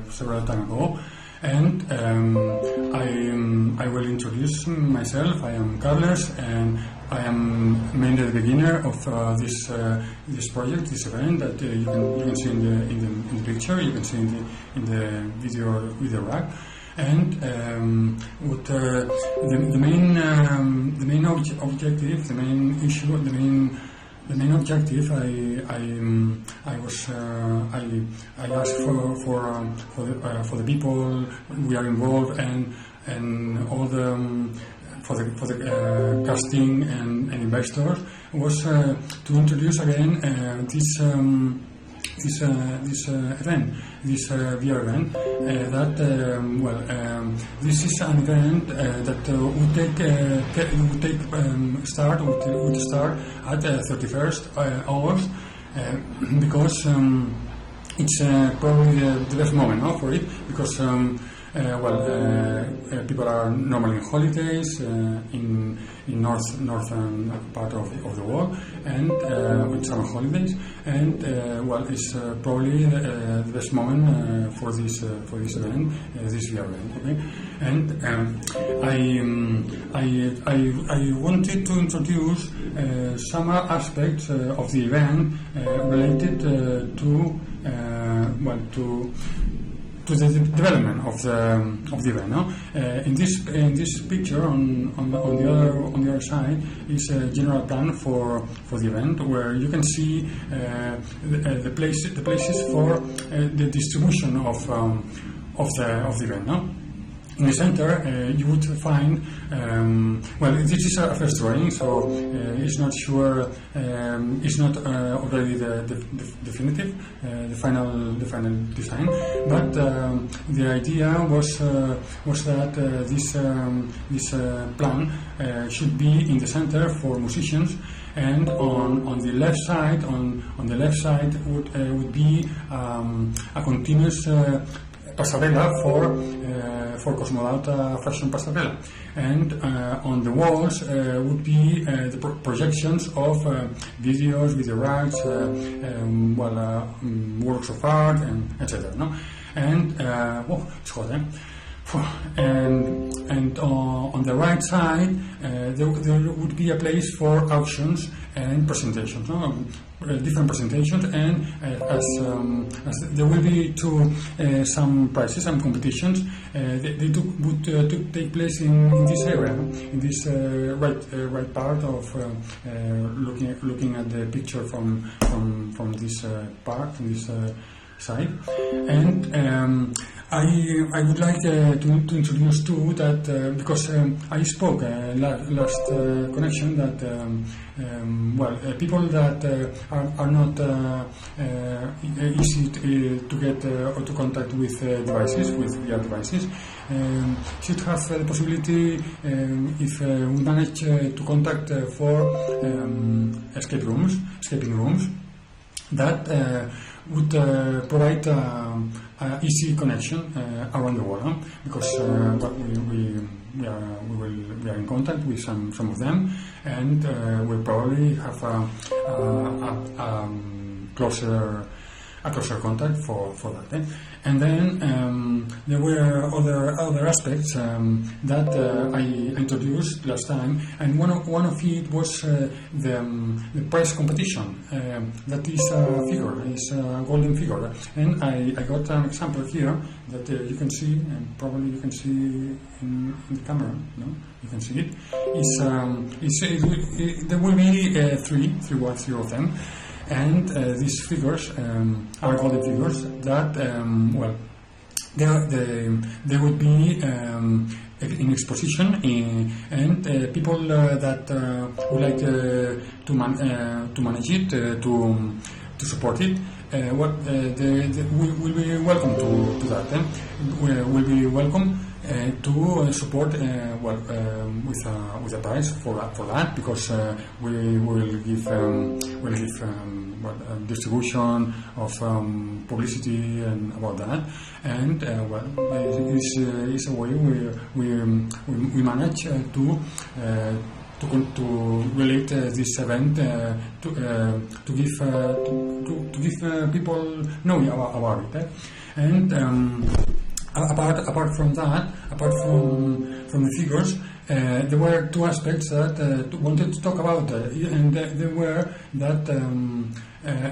several time ago, and I will introduce myself. I am Carles, and I am mainly the beginner of this project, this event that you can see in the picture. You can see in the video rack. And what the main objective, the main issue, the main objective I asked for the people we are involved and all the for the casting and investors was to introduce again this event, this VR event. This is an event that would start at 31st August because it's probably the best moment for it, because people are normally on holidays in northern part of the world, and with summer holidays, and it's probably the best moment for this event, this VR event. Okay, and I wanted to introduce some aspects of the event related to the development of the event. No? In this picture on the other side is a general plan for the event, where you can see the places for the distribution of the event. No? In the center, you would find, this is a first drawing, so it's not sure, it's not already the definitive, the final design. But the idea was that this plan should be in the center for musicians, and on the left side, would be a continuous passerella for Cosmodauta fashion passerella, and on the walls would be the projections of videos, video racks, works of art, and etc. No? And it's hot, eh? And on the right side there would be a place for auctions and presentations, no? Different presentations, and as there will be some prizes, some competitions, they would take place in this area, in this right part of looking at the picture from this part, from this side. And I would like to introduce too that because I spoke last connection that people that are not easy to get or to contact with devices, with VR devices, should have the possibility, if we manage to contact for escaping rooms that would provide easy connection around the world, because we are in contact with some of them, and we'll probably have a closer contact for that. Eh? And then there were other aspects that I introduced last time, and one of it was the prize competition. That is a figure, it's a golden figure, and I got an example here that you can see, and probably you can see in the camera. No, you can see it. There will be three of them. And these figures are golden figures that, they would be in exposition, and people that would like to manage it, to support it, will be welcome to that. Will be welcome to support with a prize for that, because we will give distribution of publicity and about that, and it's a way we manage to to relate this event to give people knowing about it. And apart from that, apart from the figures, there were two aspects that wanted to talk about, and they were that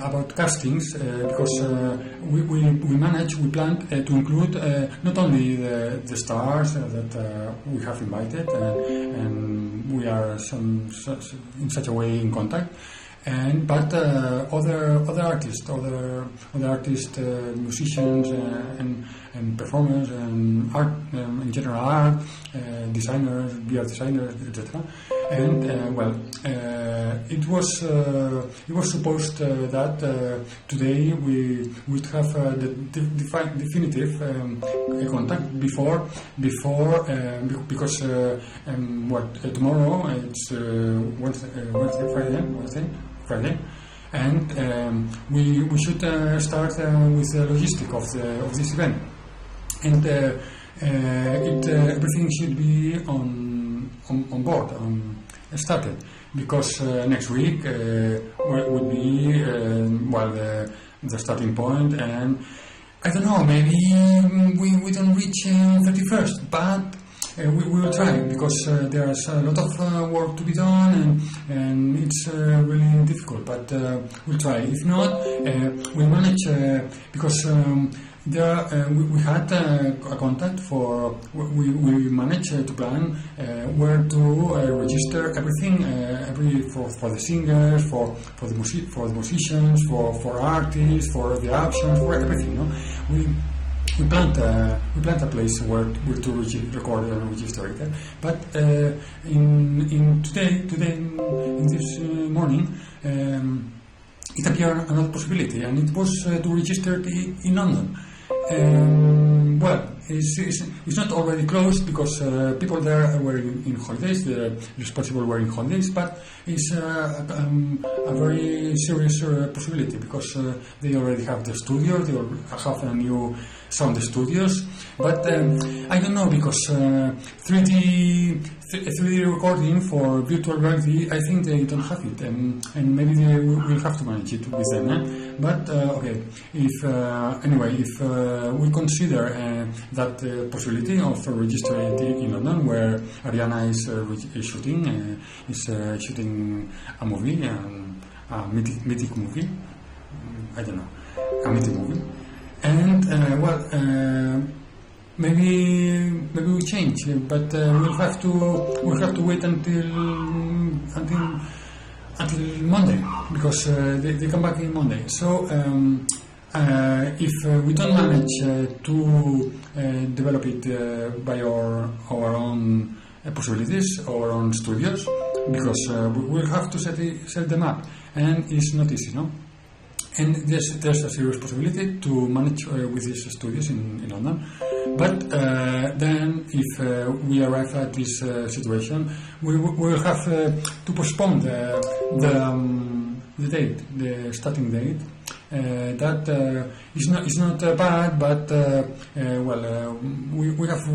about castings, because we planned to include not only the stars that we have invited, and we are in such a way in contact, but other artists, musicians, and performers, and art, in general art, designers, VR designers, etc. And it was supposed that today we would have the definitive contact before because tomorrow it's Friday, and we should start with the logistic of this event, and everything should be on board, started, because next week would be the starting point, and I don't know, maybe we don't reach 31st, but we will try, because there's a lot of work to be done, and it's really difficult, but we'll try. If not, we'll manage, because we had a contact we managed to plan where to register everything, for the singers, for the musicians, for artists, for the actions, for everything. No? We planned a place where to record and register it, but in this morning, it appeared another possibility, and it was to register it in London. It's not already closed, because people there were in holidays, the responsible were in holidays, but it's a very serious possibility, because they already have the studio, they already have a new sound studios, but I don't know, because 3D recording for virtual reality, I think they don't have it, and maybe they will have to manage it with them. But okay, if we consider that possibility of registering in London, where Ariana is shooting a movie, a mythic movie, I don't know, a mythic movie, and maybe we change, but we'll have to wait until Monday, because they come back in Monday. So if we don't manage to develop it by our own possibilities, our own studios, because we'll have to set them up, and it's not easy, no? And there's a serious possibility to manage with these studios in London. But then, if we arrive at this situation, we will have to postpone the date, the starting date. That is not bad, but we have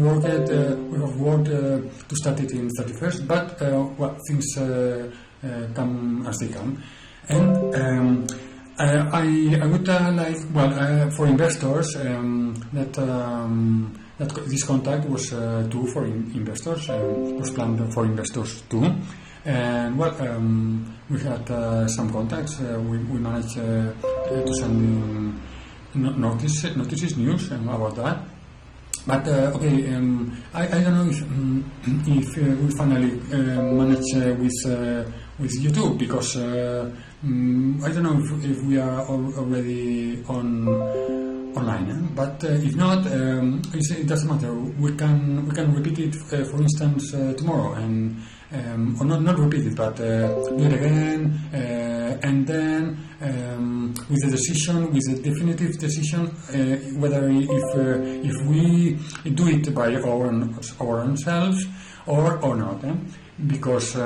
worked to start it in 31st. But things come as they come, and I would like, for investors, that this contact was too for investors, was planned for investors too, and we had some contacts. We managed to send notices, news about that. But okay, I don't know if we finally manage with YouTube, because I don't know if we are already online. But if not, it doesn't matter. We can repeat it, for instance, tomorrow, and or not repeat it, but do it again, and then with the definitive decision, whether if we do it by our own selves or not, because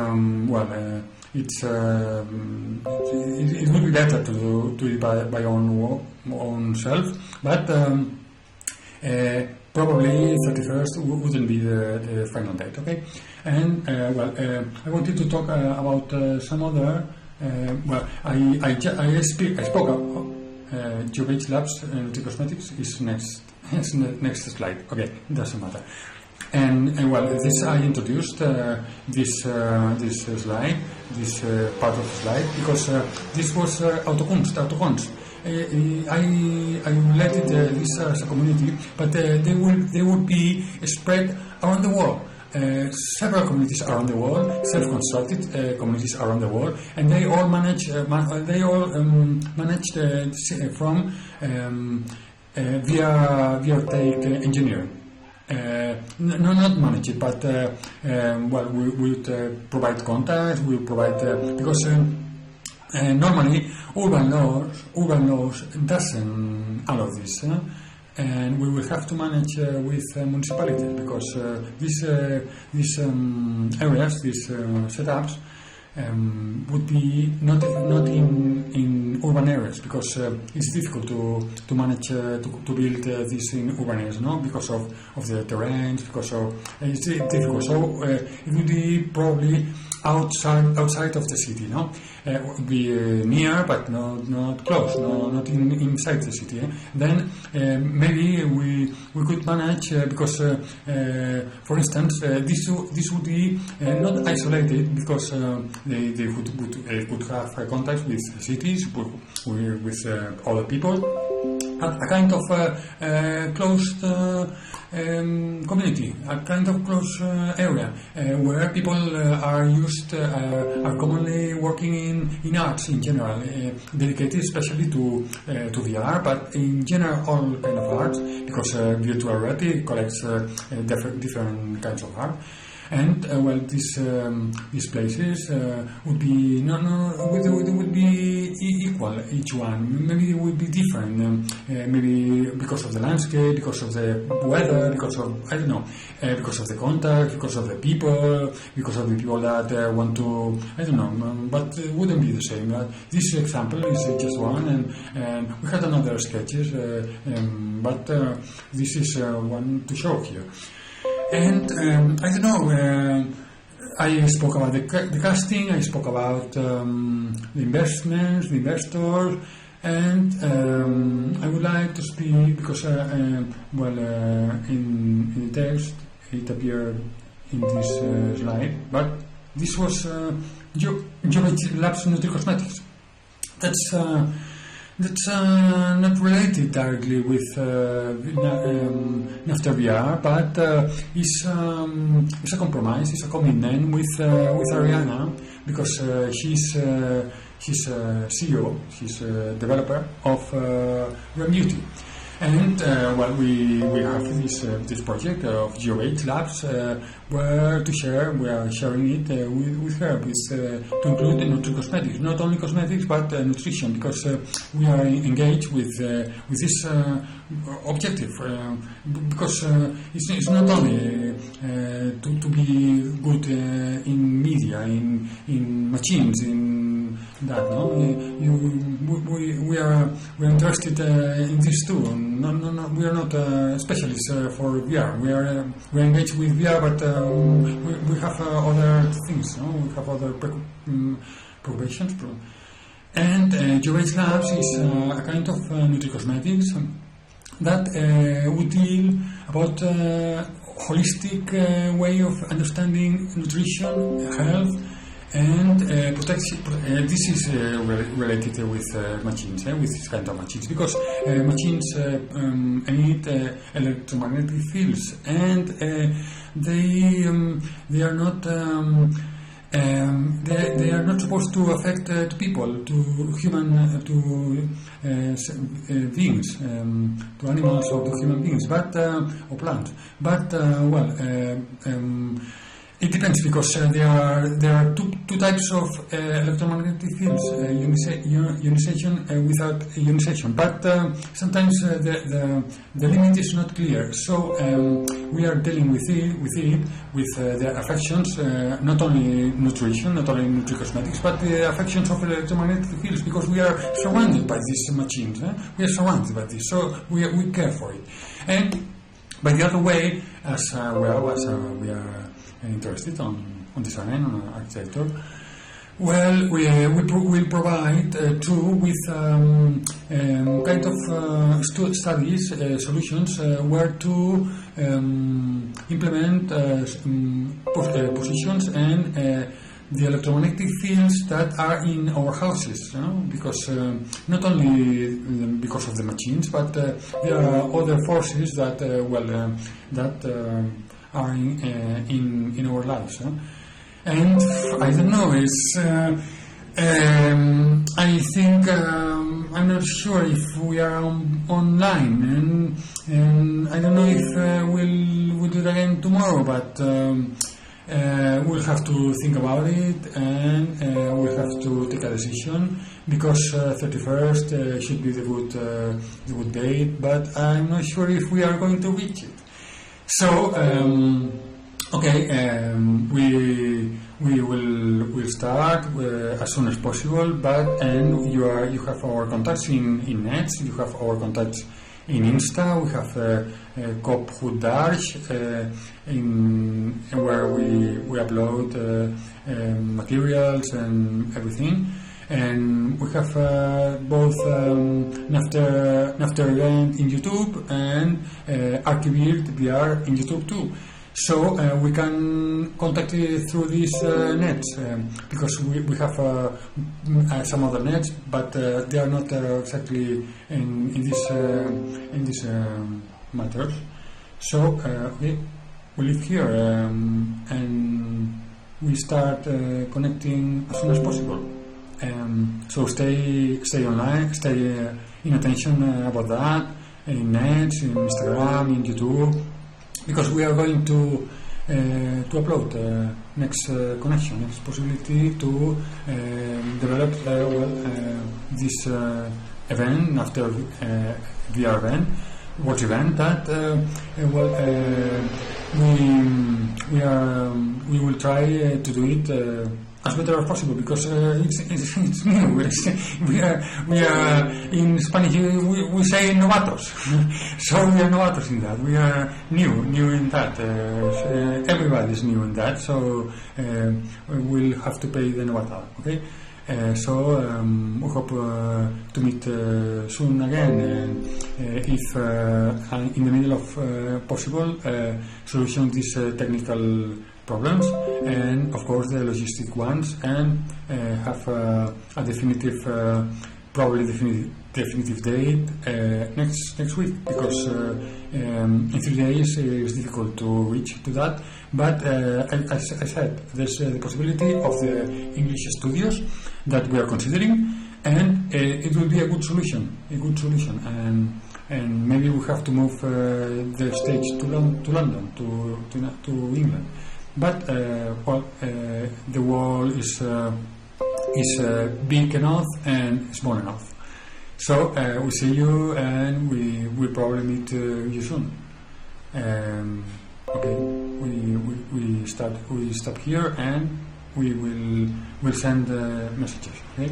it would be better to do it by own self, but Probably 31st wouldn't be the final date, okay? And I wanted to talk about some other. I spoke about GeoBase Labs Nutricosmetics is next slide. Okay, doesn't matter. And this I introduced this slide, this part of the slide, because this was autocons. I related this as a community, but they would be spread around the world. Several communities around the world, self-constructed communities around the world, and they all managed from via take engineering. Not manage it, but we would provide contact. We would provide because normally urban laws doesn't allow this. And we will have to manage with municipalities, because these areas, these setups, would be not in urban areas, because it's difficult to manage to build this in urban areas, no? Because of the terrains, because it's difficult. So it would be probably outside of the city, no? Be near, but not close, not inside the city. Then maybe we could manage, because for instance this would be not isolated, because they would have contact with cities, with other people, a kind of closed community, a kind of closed area where people are commonly working in arts in general, dedicated especially to VR, but in general all kind of arts, because virtual reality collects different kinds of art. And these places would be would be equal, each one. Maybe it would be different. Maybe because of the landscape, because of the weather, because of because of the contact, because of the people, because of the people that want to but it wouldn't be the same. This example is just one, and we had another sketches, but this is one to show here. And I spoke about the casting, I spoke about the investments, the investors, and I would like to speak, because in the text it appeared in this slide, but this was GeoBase Labs Nutricosmetics. That's not related directly with NAFTER VR, but it's a compromise, it's a commitment with Ariana, because she's CEO, she's a developer of Rem Beauty. And we have this project of GeoBase Labs, where we are sharing it with her, to include nutricosmetics, not only cosmetics but nutrition, because we are engaged with this objective, because it's not only to be good in media, in machines, in that. No, we are interested in this too. No, we are not specialists for VR. We are engaged with VR, but we have other things. No, we have other preoccupations. And GeoBase Labs is a kind of nutricosmetics that would deal about holistic way of understanding nutrition, health, and protection. This is related with machines, with this kind of machines, because machines emit electromagnetic fields, and they are not they are not supposed to affect to people, to human, to beings, to animals or to human beings, but or plants. But it depends, because there are two types of electromagnetic fields: ionization without ionization. But sometimes the limit is not clear. So we are dealing with the affections, not only nutrition, not only nutricosmetics, but the affections of electromagnetic fields, because we are surrounded by these machines. We are surrounded by this, so we care for it. And By the other way, as we are interested on design, on architecture, well, we'll provide too with kind of studies, solutions where to implement positions and the electromagnetic fields that are in our houses, because not only because of the machines, but there are other forces that are in our lives. And I don't know. I think I'm not sure if we are online, and I don't know if we'll do it again tomorrow, but we'll have to think about it, and we'll have to take a decision, because 31st should be the good date, but I'm not sure if we are going to reach it. So. Okay, we'll start as soon as possible, and you have our contacts in nets, you have our contacts in Insta, we have Cop Hood Darsh, where we upload materials and everything, and we have both NAFTER event in YouTube and Archivir VR in YouTube too. So we can contact it through these nets, because we have some other nets, but they are not exactly in this matter. So we live here, and we start connecting as soon as possible. So stay online, stay in attention about that, in nets, in Instagram, in YouTube. Because we are going to upload next connection, next possibility to develop this event after VR event, watch event that we will try to do it as better as possible, because it's new. We are in Spanish we say novatos, so we are novatos in that. We are new in that. Everybody is new in that, so we'll have to pay the novata. Okay. So we hope to meet soon again, if in the middle of possible solution these technical problems, and of course the logistic ones, and have a definitive, probably definitive date next week, because in 3 days it's difficult to reach to that. But as I said, there's the possibility of the English studios that we are considering, and it will be a good solution, and maybe we have to move the stage to London, to England. But the wall is big enough and small enough. So we see you, and we probably meet you soon. Okay, we stop here, and we'll send messages. Okay.